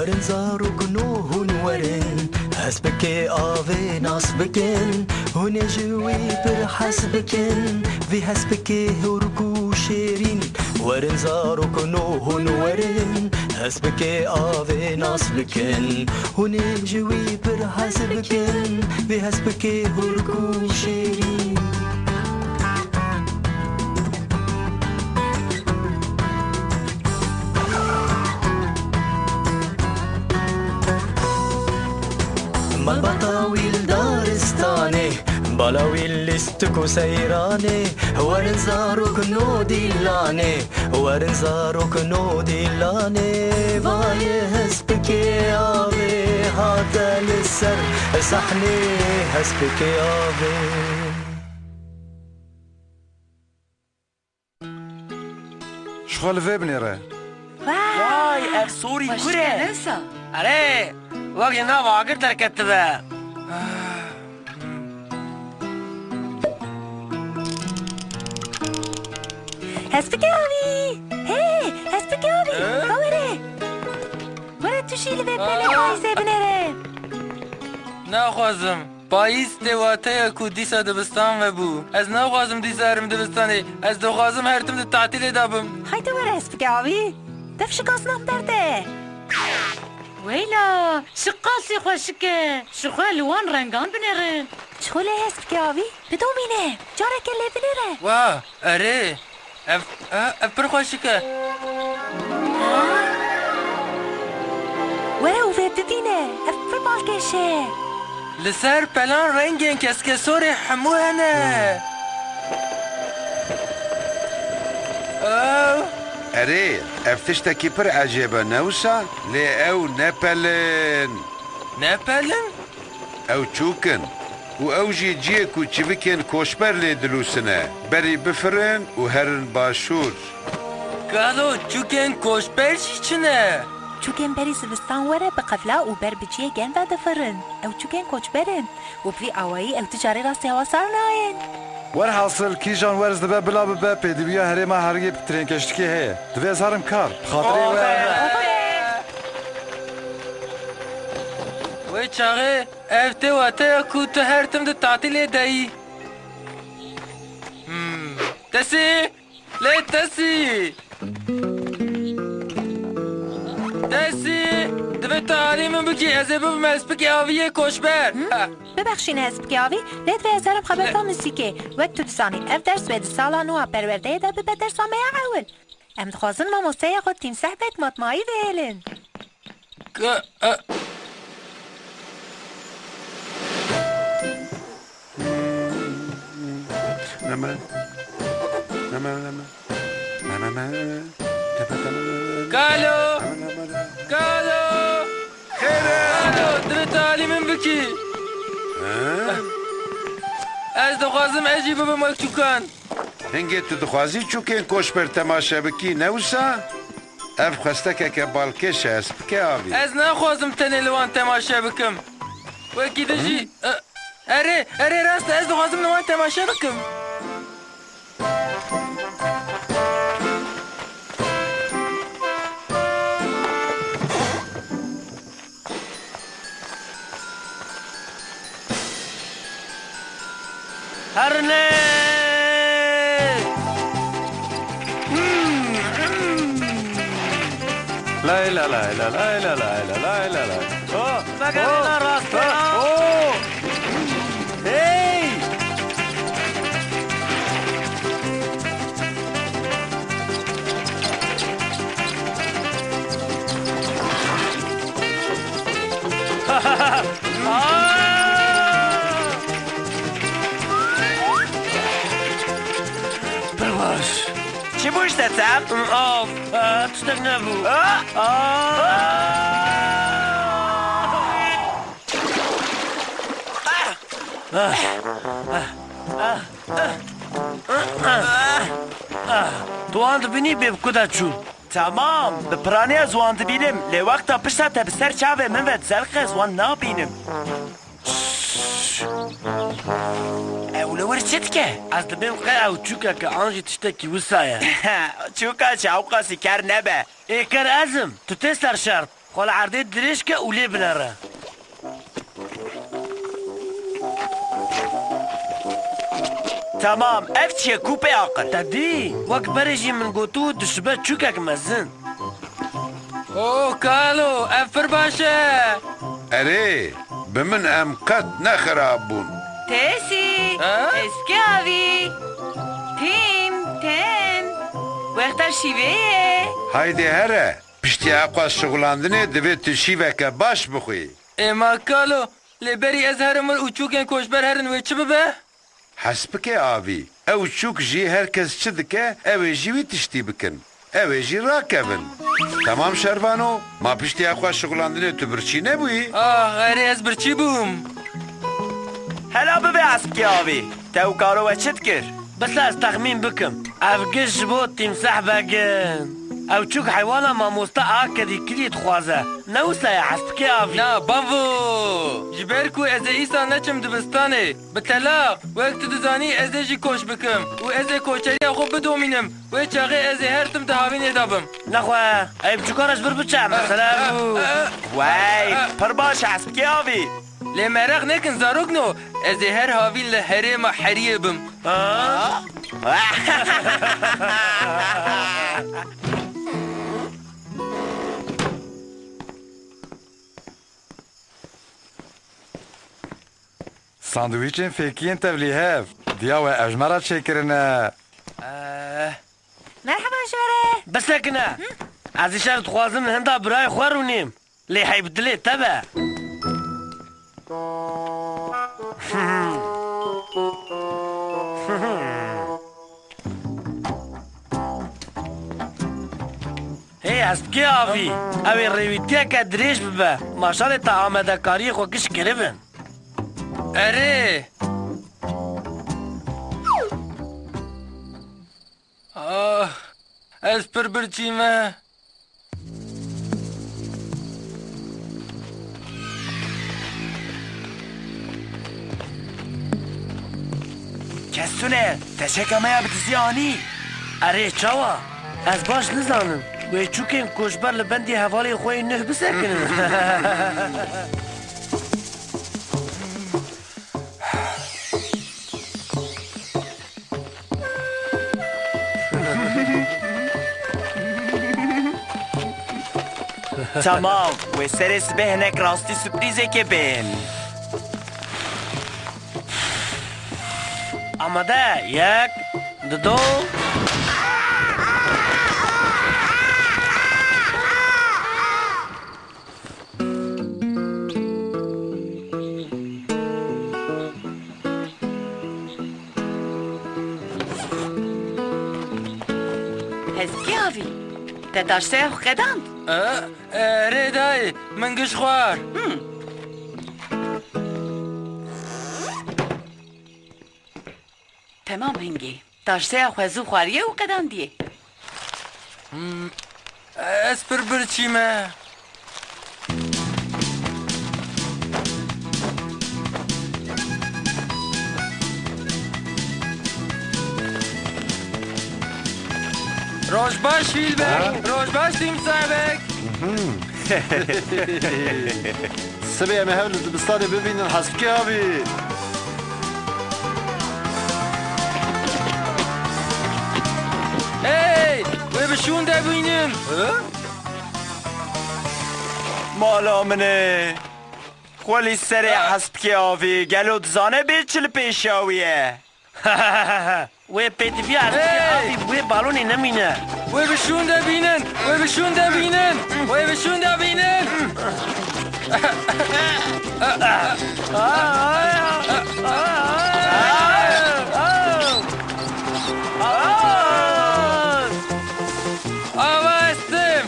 ورن زارك نوهن ورن حسبك آوي نصبكن هن جوي بر حسبكن في حسبك هركو شيرين ورن زارك نوهن ورن حسبك آوي نصبكن هن جوي بر حسبكن في حسبك هركو شيرين بالبطاويل دارستاني بلاويل لستكو سيراني ورنزاروك نودي لاني ورنزاروك نودي لاني باي هسبك يابي هذا للسر صحني هسبك يابي شغل في بنيره Vay ev Suri kure. Are vakti ne vakit terketti be. حسبك يا أبي هي حسبك يا أبي كوري ولا تشيل ببالي بايزة بنره نخوازم پاییز دواتای کو دیسا دبستان و بو از نخوازم دیسا هرم دبستانه از دخوازم هرتم ده تعطیل دابم هايدا ورا حسبك يا أبي دفش قاصنا بدرده ويلا شقاسي خوشكه شقا لوان رنگان بنرن شغله حسبك يا أبي بدومينه جارك اللي بنره واه اره اف پر خوشکه ورا وفيدتينه أفر بالكشه لسر پلان رنگین کسکه سور حمو هنه اره افتشتكي پر عجيبة نوسا لي او نبلن نپلن؟ او چوكن و او جي جيك و چوكن كوشبر لي دلوسنه بري بفرن و هرن باشور کالو چوکن کوشپرشی چنه؟ چوكن بري سبستان ورا بقفلا وبر بجيه جن بعد فرن أو چوكن كوچبرن وبري أوائي أو تجاري راسي وصارناين والحاصل كيجان ورز دبا بلا ببا بيدي بيا هريما هرگي بترين كشتكي هي دبا زارم كار بخاطري و چاقه افته واته کو تو هرتم ده تعطیل دایی تسی لی تسی تسی دبه تعلیم بگی از بب مسبک آویه کشبر ببخشین حسب که آوی لید و ازارم خبر تا موسیقی وقت تو دسانی اف درس و سالا نوها پرورده دا به درس همه اول ام دخوازن ما موسیقی خود تیم صحبت مطمئی ویلن نما نما نما نما کالو کالو کالو دبه تعلیم بکی از دخوازم عجیبه به مکتوکان هنگی تو دخوازی چوکن کوشبر تماشا بکی نوسا اف خستك كبالكش اسبك ابي از نخوازم تنه لوان تماشا بکم وکی دجی اره راست از دخوازم لوان تماشا بکم Herne. لا لا لا لا لا لا لا لا لا لا Bakalım rastı. Hey. چی بوش دستم؟ Of. Tutak ne bu? Doğan dibini bir kudaçu. تمام بپرانه زوان دبینم لی وقتا پشتا تا بسر چاوه من ود زرق زوان نابینم Evle ورشت که از دبیم قه او چوکا که آنجی تشتکی وسایه چوکا چاوقا سکر نبه ایکر ازم تو تستر شرط خال عرضه درش که اولی بنره تمام اف چیه کوپه عقل تدی وقت برجی من گوتو دشبه چوکک مزن او کالو افر باشه اره بمن ام قد نخراب بون تسی اسکاوی تیم تن وقت شیوه haydi here pişti akwas şoğlandine divê tu şîveke baş bixwî اما کالو لبری از هرمر اوچوکن کوشبر هرن و چه ببه؟ hespike avî ew çûk jî herkes çi dike ew ê jî wî tiştî bikin ew ê jî rakevin tamam şervano ma piştî akwas şoğlandine tu birçî nebûyî آه اره از برچی بوم هلا ببه اسبکی آوی تو کارو و چت کر بس از تخمین بکم افگش بو تیمسح بگن او چوک حیوانا ما مستا آکدی کلید خوازه نوسا یا حسبکی آوی نه بابو جبر کو از ایسا نچم دبستانه بطلاق وقت دزانی از جی کوش بکم و از کوچری خوب بدومینم و چاقه از هر تم دهاوین ادابم نخواه ایب چوکارش بر بچه مثلا بو وای پر باش اسبکی آوی لی مرق نکن زاروک نو از هر هاوین لحره ما حریه بم Sandviçin fekiyen tevlî hev. Diya we ejmera çêkirine. مرحبا شوره بس لكنا از شرط خوازم هندا برای خوارونیم لی حیب دلی تبا هی اسبکی آوی اوی ریویتیا که دریش ببه ماشال تا آمده کاری خو کش کربن اره آه از پر برچیمه کسونه تشکمه یا بتزیانی اره چاوا از باش نزانم و چوکن کوشبر لبندی حوالی خوی نه بسکنن تمام و سر سبه هنک راستی سپریزه که بین آماده یک دو اسکاوی تداشته خداند اره دای من گش خوار تمام هنگی داشته خوزو خواریه و قداندیه از پر برچیمه روش باش فیلبک روش باش تیم صاحبک Sibê em ê hev li dibistanê bibînin hespikê avî. hey ve bişun de beynim مالا منه خولی سر اسبکی آوی گلو دزانه به چل پیشاویه و پیتی بیا آوی و بالونی نمینه ve bişun de beynin ve bişun de beynin ve bişun de beynin Ava estim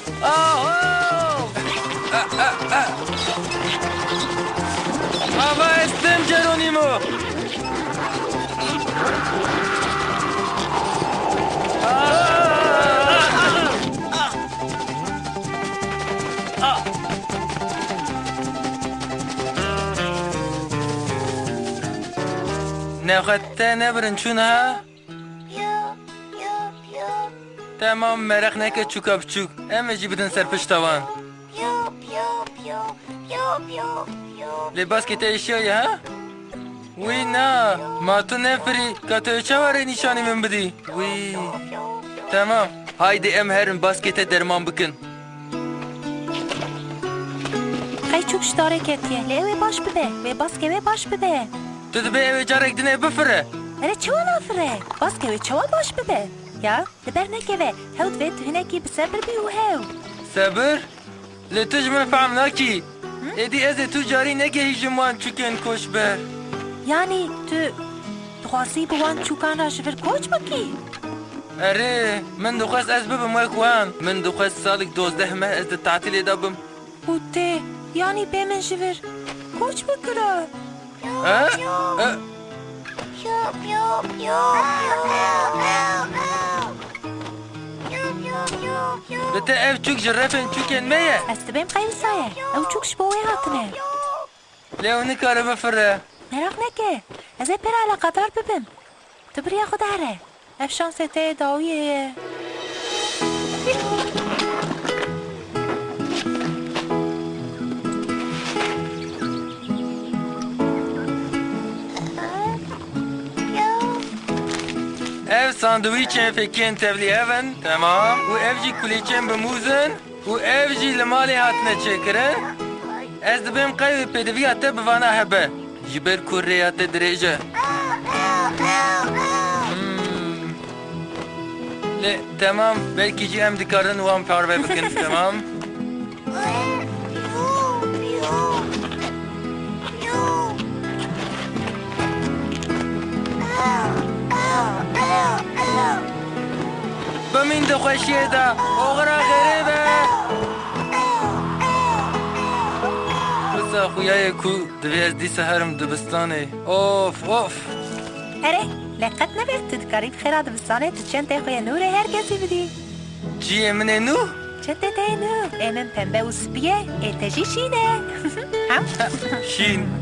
Ava estim Geronimo نخدته نبرن چون ها؟ تمام مرخ نکه چوکا بچوک همه جی بدن سر پشتوان لی باسکت اشیایی ها؟ وی نه ما تو نفری که تو چواره نشانی من بدی وی تمام هایدی ام هرن باسکت درمان بکن خی چوک شتاره کتیه لیوی باش بده و باسکه باش بده تو دبی اوی جارک دنه بفره اره چوا نافره باسکه چوا باش بده یا لبر نکوه هود وید هنکی بسبر بی و هاو صبر لی تج من فهم ناکی ایدی از تو جاری نگه هیجمان چکن کش بر یعنی تو خواستی بوان چوکان را شفر کوچ بکی اره من دخواست از ببم وکوان من دخواست سالک 12 ماه از تعطیل دابم بوده یعنی به من شفر کوچ بکره بتا اف چوک جرفن چوکن میه از تبیم قیوسایه او چوکش بوی هاتنه لیو نکاره بفره merak neke ez hep bir alakadar bibim tu bir yaxu dare ev şansete dawiye ev sandviçen fekin tevli evin tamam و ev jî kulîçen bimûzin û ev jî li malê hatine çêkirin ez dibêm qey wê pêdiviya te bivana hebe ji ber ku rêya te dirêj e lê temam belkî jî em dikarin wan parve bikin temam بمین دخوشیه دا اغرا غریبه بسا خویای کو دوی از دی سهرم دبستانه اوف اوف اره لقد نبیت تدکاری بخیرا دبستانه تو چند تخوی نور هر کسی بدی چیه منه نو؟ چند ته نور امن پنبه و سپیه اتجی شینه هم شین